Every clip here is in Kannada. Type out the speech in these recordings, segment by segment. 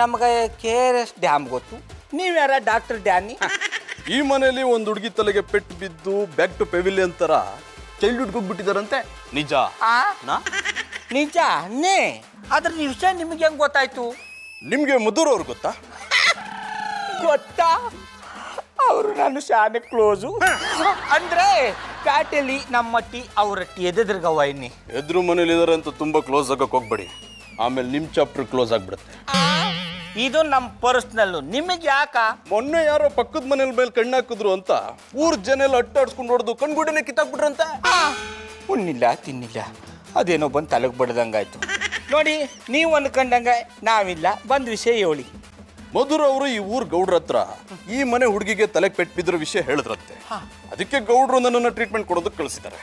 ನಮಗೆ KRS ಡ್ಯಾಮ್ ಗೊತ್ತು. ನೀವ್ಯಾರ ಡಾಕ್ಟರ್ ಡ್ಯಾನಿ? ಈ ಮನೆಯಲ್ಲಿ ಒಂದು ಹುಡುಗಿ ತಲೆಗೆ ಪೆಟ್ಟು ಬಿದ್ದು ಬ್ಯಾಕ್ ಟು ಪೆವಿಲಿಯನ್ ತರ ಚೈಲ್ಡ್ಹುಡ್ ಹೋಗ್ಬಿಟ್ಟಿದಾರಂತೆ. ನಿಜ? ನಿಜ ನೇ. ಅದ್ರ ವಿಷಯ ನಿಮಗೆ ಹೆಂಗ್ ಗೊತ್ತಾಯ್ತು? ನಿಮ್ಗೆ ಮಧುರ್ ಅವ್ರು ಗೊತ್ತಾ? ಗೊತ್ತಾ? ಅವರು ನಾನು ಶಾನೆ ಕ್ಲೋಸು. ಅಂದ್ರೆ ಪ್ಯಾಟೆಲಿ ನಮ್ಮಟ್ಟಿ ಅವರಟ್ಟಿ ಎದುರ್ಗವ ಇನ್ನಿ ಎದುರು ಮನೇಲಿ ಇದಾರೆ ಅಂತ ತುಂಬಾ ಕ್ಲೋಸ್ ಆಗಕ್ಕೆ ಹೋಗ್ಬೇಡಿ, ಆಮೇಲೆ ನಿಮ್ ಚಾಪ್ಟರ್ ಕ್ಲೋಸ್ ಆಗ್ಬಿಡುತ್ತೆ. ಇದು ನಮ್ಮ ಪರ್ಸ್ನಲ್. ನಿಮಗೆ ಯಾಕ? ಮೊನ್ನೆ ಯಾರೋ ಪಕ್ಕದ ಮನೇಲಿ ಮೇಲೆ ಕಣ್ಣು ಹಾಕಿದ್ರು ಅಂತ ಊರ್ ಜನ ಎಲ್ಲ ಅಟ್ಟಾಡ್ಸ್ಕೊಂಡು ಹೊಡೆದು ಕಣ್ಗುಡಿನೇ ಕಿತ್ತಾಕ್ಬಿಟ್ರಂತೆ. ಉಣ್ಣಿಲ್ಲ ತಿನ್ನಿಲ್ಲ ಅದೇನೋ ಬಂದು ತಲೆಗೆ ಬಡ್ದಂಗಾಯ್ತು. ನೋಡಿ ನೀವು ಅನ್ಕೊಂಡಂಗ ನಾವಿಲ್ಲ. ಬಂದ್ ವಿಷಯ ಹೇಳಿ. ಮಧುರ್ ಅವರು ಈ ಊರ್ ಗೌಡ್ರ ಹತ್ರ ಈ ಮನೆ ಹುಡುಗಿಗೆ ತಲೆಗೆ ಪೆಟ್ಟು ಬಿದ್ರ ವಿಷಯ ಹೇಳಿದ್ರಂತೆ. ಅದಕ್ಕೆ ಗೌಡ್ರು ನನ್ನನ್ನು ಟ್ರೀಟ್ಮೆಂಟ್ ಕೊಡೋದಕ್ಕೆ ಕಳಿಸಿದ್ದಾರೆ.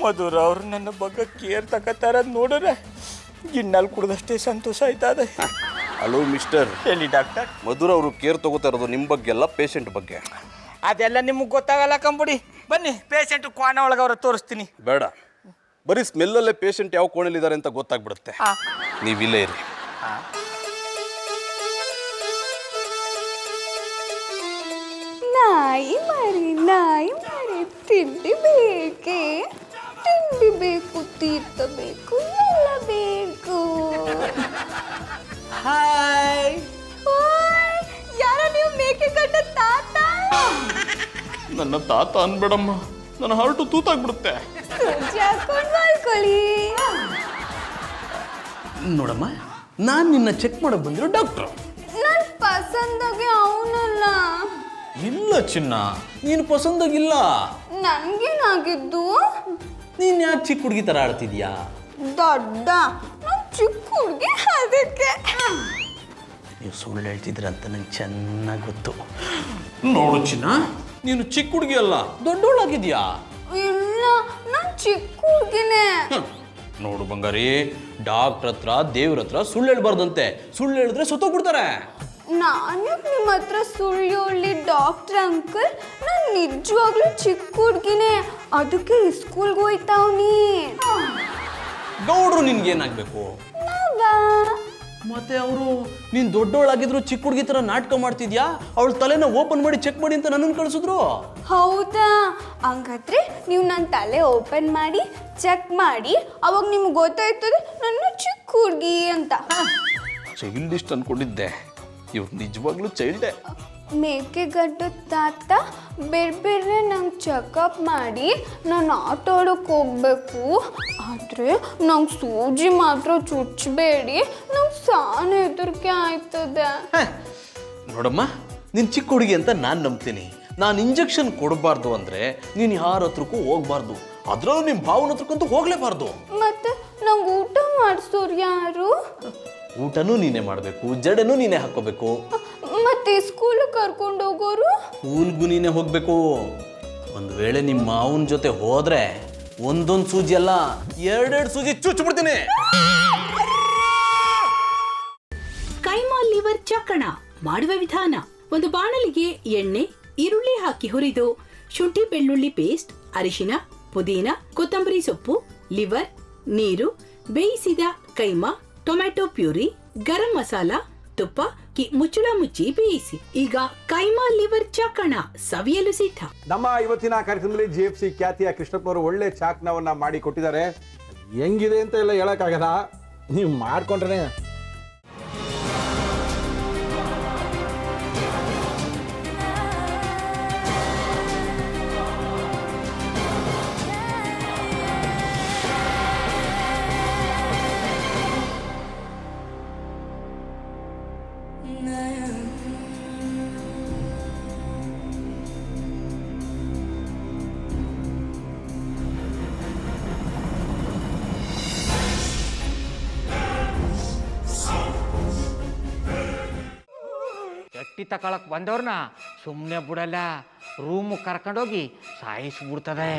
ಮಧುರ್ ಅವ್ರು ನನ್ನ ಬಗ್ಗೆ ಕೇರ್ ತಗೋತಾರ ನೋಡ್ರೆ ಗಿಣ್ಣಲ್ಲಿ ಕುಡ್ದಷ್ಟೇ ಸಂತೋಷ ಆಯ್ತದೆ. Hello mister. ಹೇಳಿ ಡಾಕ್ಟರ್. ಮಧುರ್ ಅವರು ಕೇರ್ ತಗೋತಾ ಇರೋದು ನಿಮ್ಮ ಬಗ್ಗೆ ಅಲ್ಲ, ಪೇಷಂಟ್ ಬಗ್ಗೆ. ಅದೆಲ್ಲ ನಿಮಗೆ ಗೊತ್ತಾಗಲ್ಲ ಕಂಬಿಡಿ. ಬನ್ನಿ ಪೇಷಂಟ್ ಕೋಣೆ ಒಳಗೆ ಅವ್ರ ತೋರಿಸ್ತೀನಿ. ಬೇಡ, ಬರೀ ಸ್ಮೆಲ್ಲಲ್ಲೇ ಪೇಷಂಟ್ ಯಾವ ಕೋಣೆಲಿದ್ದಾರೆ ಅಂತ ಗೊತ್ತಾಗ್ಬಿಡುತ್ತೆ. ನೀವಿಲ್ಲೇ ಇರಿ. ನಾಯಿ ಮರಿ ತಿಂಡಿ ಬೇಕೆ? ತಿಂಡಿ ಬೇಕು, ತೀರ್ಥ ಬೇಕು, ಎಲ್ಲ ಬೇಕು. ಹಾಯ್. ಯಾರ ನೀವು? ಮೇಕೆ ಗಂಡ ತಾತ? ನನ್ನ ತಾತ ಅನ್ಬೇಡಮ್ಮ, ನನ್ನ ಹಾರ್ಟು ತೂತಾಗ್ಬಿಡುತ್ತೆ. ಸೂಜಿ ಹಾಕೊಂಡು ಮಲ್ಕೊಳ್ಳಿ. ನೋಡಮ್ಮ, ನಾನು ನಿನ್ನ ಚೆಕ್ ಮಾಡಕ್ ಬಂದಿರೋ ಡಾಕ್ಟ್ರು. ನನ್ನ ಪಸಂದಾಗೆ ಅವನಲ್ಲ. ಇಲ್ಲ ಚಿನ್ನ, ನೀನು ಪಸಂದಾಗಿಲ್ಲ. ನನ್ಗೇನಾಗಿದ್ದು? ನೀನ್ ಯಾಕೆ ಚಿಕ್ಕ ಹುಡುಗಿ ತರ ಆಡ್ತಿದ್ಯಾ? ದೊಡ್ಡ ನಾನು ಚಿಕ್ಕ ಹುಡುಗಿ, ಅದಕ್ಕೆ. ನೀವು ಸುಳ್ಳು ಹೇಳ್ತಿದ್ರ ಅಂತ ನಂಗೆ ಚೆನ್ನಾಗಿ ಗೊತ್ತು. ನೋಡು ಚಿನ್ನ, ನೀನು ಚಿಕ್ಕ ಹುಡುಗಿ ಅಲ್ಲ, ದೊಡ್ಡೋಳಾಗಿದ್ಯಾ. ಇಲ್ಲ, ನಾನು ಚಿಕ್ಕ ಹುಡುಗಿನೇ. ನೋಡು ಬಂಗಾರಿ, ಡಾಕ್ಟ್ರ್ ಹತ್ರ ದೇವ್ರ ಹತ್ರ ಸುಳ್ಳು ಹೇಳ್ಬಾರ್ದಂತೆ. ಸುಳ್ಳು ಹೇಳಿದ್ರೆ ಸತ್ತೋಗ್ಬಿಡ್ತಾರೆ. ನಾನು ನಿಮ್ಮ ಹತ್ರ ಸುಳ್ಳು ಹೇಳಿ ಡಾಕ್ಟರ್ ಅಂಕಲ್, ನಾನು ನಿಜವಾಗ್ಲೂ ಚಿಕ್ಕ ಹುಡುಗಿನೇ, ಅದಕ್ಕೆ ಸ್ಕೂಲ್ಗೆ ಹೋಯ್ತಾವ್ನಿ. ಗೌಡ್ರು ನಿನ್ಗೇನಾಗಬೇಕು? ಮತ್ತೆ ಅವರು ನೀನು ದೊಡ್ಡವಳಾಗಿದ್ರು ಚಿಕ್ಕ ಹುಡುಗಿ ಥರ ನಾಟಕ ಮಾಡ್ತಿದ್ಯಾ, ಅವಳ ತಲೆನ ಓಪನ್ ಮಾಡಿ ಚೆಕ್ ಮಾಡಿ ಅಂತ ನನ್ನನ್ನು ಕಳಿಸಿದ್ರು. ಹೌದಾ? ಹಂಗಾದ್ರೆ ನೀವು ನನ್ನ ತಲೆ ಓಪನ್ ಮಾಡಿ ಚೆಕ್ ಮಾಡಿ, ಅವಾಗ ನಿಮ್ಗೆ ಗೊತ್ತಾಯ್ತದೆ ನನ್ನ ಚಿಕ್ಕ ಹುಡುಗಿ ಅಂತ. ಚೈಲ್ಡಿಸ್ಟ್ ಅನ್ಕೊಂಡಿದ್ದೆ, ಇವ್ರು ನಿಜವಾಗ್ಲೂ ಚೈಲ್ಡೇ. ಮೇಕೆಗಡ್ಡ ತಾತ ಬೇರೆ ನಂಗೆ ಚೆಕಪ್ ಮಾಡಿ ನಾನು ಆಟ ಆಡೋಕ್ಕೆ ಹೋಗ್ಬೇಕು, ಆದರೆ ನಂಗೆ ಸೂಜಿ ಮಾತ್ರ ಚುಚ್ಚಬೇಡಿ, ನಂಗೆ ಸಾನೆ ಹೆದರಿಕೆ ಆಯ್ತದೆ. ನೋಡಮ್ಮ, ನೀನು ಚಿಕ್ಕ ಹುಡುಗಿ ಅಂತ ನಾನು ನಂಬ್ತೀನಿ. ನಾನು ಇಂಜೆಕ್ಷನ್ ಕೊಡಬಾರ್ದು ಅಂದರೆ ನೀನು ಯಾರ ಹತ್ರಕ್ಕೂ ಹೋಗ್ಬಾರ್ದು, ಅದರಲ್ಲೂ ನಿಮ್ಮ ಭಾವನ ಹತ್ರಕ್ಕಂತೂ ಹೋಗ್ಲೇಬಾರ್ದು. ಮತ್ತೆ ನಂಗೆ ಊಟ ಮಾಡಿಸೋರು ಯಾರು? ಊಟನೂ ನೀನೇ ಮಾಡಬೇಕು, ಜಡೆನೂ ನೀನೇ ಹಾಕೋಬೇಕು. ಮತ್ತೆ ಸ್ಕೂಲ್ ಕರ್ಕೊಂಡು ಹೋಗೋರು? ಸ್ಕೂಲ್ಗೂ ನೀನೇ ಹೋಗ್ಬೇಕು. ಒಂದು ವೇಳೆ ನಿಮ್ಮ ಮಾವನ ಜೊತೆ ಹೋದ್ರೆ ಒಂದೊಂದು ಸೂಜಿ ಅಲ್ಲ, ಎರಡೆರಡು ಸೂಜಿ ಚುಚ್ಚಿಬಿಡ್ತೀನಿ. ಕೈಮಾ ಲಿವರ್ ಚಕ್ಕಣ ಮಾಡುವ ವಿಧಾನ: ಒಂದು ಬಾಣಲಿಗೆ ಎಣ್ಣೆ, ಈರುಳ್ಳಿ ಹಾಕಿ ಹುರಿದು ಶುಂಠಿ ಬೆಳ್ಳುಳ್ಳಿ ಪೇಸ್ಟ್, ಅರಿಶಿನ, ಪುದೀನ, ಕೊತ್ತಂಬರಿ ಸೊಪ್ಪು, ಲಿವರ್, ನೀರು, ಬೇಯಿಸಿದ ಕೈಮಾ, ಟೊಮ್ಯಾಟೊ ಪ್ಯೂರಿ, ಗರಂ ಮಸಾಲ, ತುಪ್ಪ ಮುಚ್ಚಳ ಮುಚ್ಚಿ ಬೇಯಿಸಿ. ಈಗ ಕೈಮಾ ಲಿವರ್ ಚಾಕಣ ಸವಿಯಲು ಸಿದ್ಧ. ನಮ್ಮ ಇವತ್ತಿನ ಕಾರ್ಯಕ್ರಮದಲ್ಲಿ GFC ಖ್ಯಾತಿಯ ಕೃಷ್ಣಪ್ಪ ಅವರು ಒಳ್ಳೆ ಚಾಕ್ನವನ್ನ ಮಾಡಿ ಕೊಟ್ಟಿದ್ದಾರೆ. ಹೆಂಗಿದೆ ಅಂತ ಎಲ್ಲ ಹೇಳಕ್ಕಾಗಲ್ಲ, ನೀವು ಮಾಡ್ಕೊಂಡ್ರೆ. ಚಟ್ಟಿ ತಕೊಳಕ್ ಬಂದವ್ರನ್ನ ಸುಮ್ಮನೆ ಬಿಡಲ್ಲ, ರೂಮ್ ಕರ್ಕೊಂಡೋಗಿ ಸಾಯಿಸ್ಬಿಡ್ತದೆ.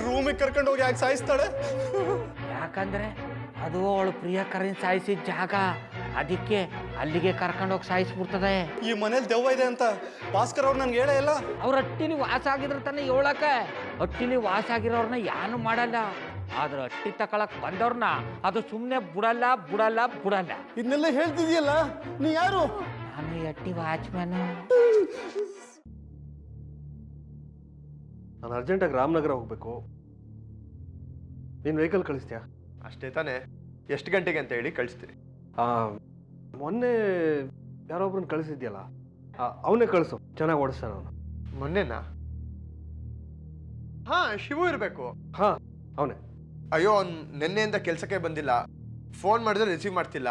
ರೂಮಿಗೆ ಕರ್ಕೊಂಡು ಹೋಗಿ ಯಾಕೆ ಸಾಯಿಸ್ತಾಳೆ? ಯಾಕಂದ್ರೆ ಅದು ಅವಳು ಪ್ರಿಯಕರನ್ ಸಾಯಿಸಿದ ಜಾಗ, ಅದಕ್ಕೆ ಅಲ್ಲಿಗೆ ಕರ್ಕೊಂಡೋಗಿ ಸಾಯಿಸ್ಬಿಡ್ತದೆ. ಈ ಮನೇಲಿ ದೆವ್ವ ಇದೆ ಅಂತ ಭಾಸ್ಕರ್ ಅವ್ರು ನನ್ಗೆ ಹೇಳೇ ಇಲ್ಲ. ಅವ್ರ ಹಟ್ಟಿಲಿ ವಾಸ ಆಗಿದ್ರೆ ತಾನೆ ಹೇಳಕ. ಹಟ್ಟಿಲಿ ವಾಸ ಆಗಿರೋರ್ನ ಯಾನು ಮಾಡಲ್ಲ, ಆದ್ರೆ ಅಟ್ಟಿ ತಕೊಳಕ್ ಬಂದವ್ರನ್ನ ಅದು ಸುಮ್ಮನೆ ಬಿಡಲ್ಲ ಬಿಡಲ್ಲ ಬಿಡಲ್ಲ. ಇದನ್ನೆಲ್ಲ ಹೇಳ್ತಿದ್ಯಲ್ಲ, ನೀ ಯಾರು? ನಾನು ಈ ಅಟ್ಟಿ ವಾಚ್ಮ್ಯಾನು. ನಾನು ಅರ್ಜೆಂಟಾಗಿ ರಾಮನಗರ ಹೋಗ್ಬೇಕು. ನೀನು ವೆಹಿಕಲ್ ಕಳಿಸ್ತೀಯಾ? ಅಷ್ಟೇ ತಾನೇ. ಎಷ್ಟು ಗಂಟೆಗೆ ಅಂತ ಹೇಳಿ ಕಳಿಸ್ತೀನಿ. ಮೊನ್ನೆ ಯಾರೊಬ್ರನ್ನ ಕಳಿಸಿದ್ಯಲ್ಲ, ಅವನೇ ಕಳಿಸು, ಚೆನ್ನಾಗಿ ಓಡಿಸ್ತಾನೆ ಅವನು. ಮೊನ್ನೆನಾ? ಹಾ, ಶಿವು ಇರಬೇಕು. ಹಾಂ, ಅವನೇ. ಅಯ್ಯೋ, ಅವ್ನು ನಿನ್ನೆಯಿಂದ ಕೆಲಸಕ್ಕೆ ಬಂದಿಲ್ಲ. ಫೋನ್ ಮಾಡಿದ್ರೆ ರಿಸೀವ್ ಮಾಡ್ತಿಲ್ಲ.